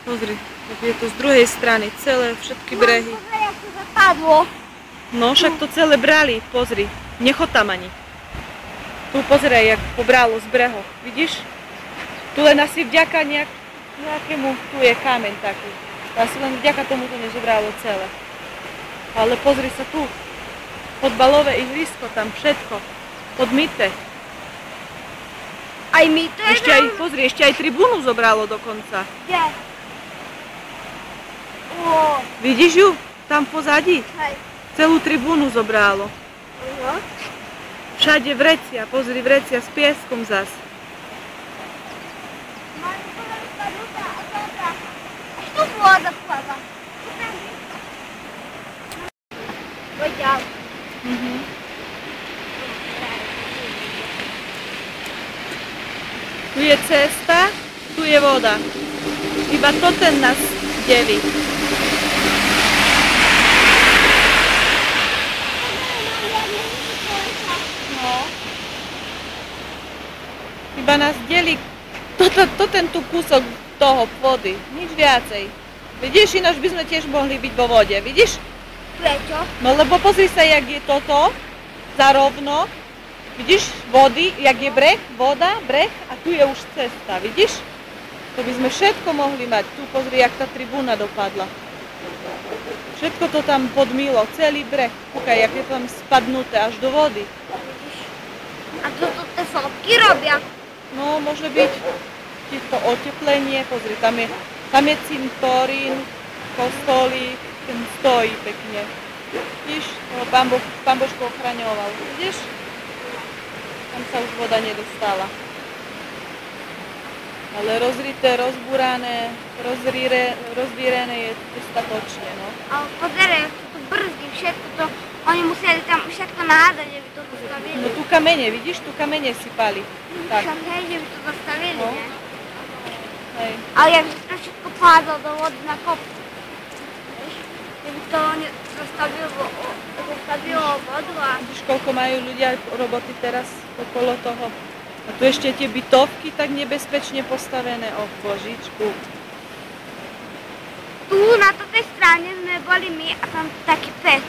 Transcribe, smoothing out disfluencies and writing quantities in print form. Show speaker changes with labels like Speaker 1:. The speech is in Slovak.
Speaker 1: Pozri, je to z druhej strany, celé, všetky brehy.
Speaker 2: Pozri, jak to zapadlo.
Speaker 1: No, však to celé brali, pozri, nechod tam ani. Tu pozri, jak pobralo z brehov, vidíš? Tu len asi vďaka nejakému, tu je kameň taký. Asi len vďaka tomu to nezobralo celé. Ale pozri sa tu, fotbalové ihrisko, tam všetko, podmité.
Speaker 2: Aj my to
Speaker 1: Ešte aj, pozri, ešte aj tribúnu zobralo dokonca.
Speaker 2: Kde?
Speaker 1: Vidíš ju? Tam pozadí.
Speaker 2: Hej.
Speaker 1: Celú tribúnu zobralo. Všade vrecia, pozri, vrecia s pieskom zas.
Speaker 2: Až tu voda plava. Poď ďalej.
Speaker 1: Tu je cesta, tu je voda. Iba to ten nás delí. No. Iba nás delí ten tu kúsok toho vody. Nič viacej. Vidíš, ináč by sme tiež mohli byť vo vode. Vidíš?
Speaker 2: Prečo?
Speaker 1: No lebo pozri sa, jak je toto zarovno. Vidíš vody, jak je breh, voda, breh a tu je už cesta, vidíš? To by sme všetko mohli mať. Tu pozri, jak tá tribúna dopadla. Všetko to tam podmilo, celý breh. Kúkaj, jak je tam spadnuté až do vody.
Speaker 2: A to tie sopky robia?
Speaker 1: No, môže byť to oteplenie. Pozri, tam je cintorín, kostolík, ten stojí pekne. Vidíš? Pán Božko ochraňoval. Vidíš? Tam sa už voda nedostala. Ale rozrité, rozbúrané, rozdvírené je dostatočne, no.
Speaker 2: Ale pozeraj, sú tu brzdy, všetko to, oni museli tam všetko nahádať, že by to zastavili.
Speaker 1: No tu kamene, vidíš, tu kamene sypali. Tak.
Speaker 2: Však hej, že by to zastavili,
Speaker 1: No.
Speaker 2: ne?
Speaker 1: Hej.
Speaker 2: Ale jak by to všetko pádlo do vody na kop. Že by to zastavilo vodu a...
Speaker 1: Vidíš, koľko majú ľudia roboty teraz okolo toho. A tu ešte tie bytovky tak nebezpečne postavené. O Božičku.
Speaker 2: Tu na tej strane sme boli my a tam taký pes.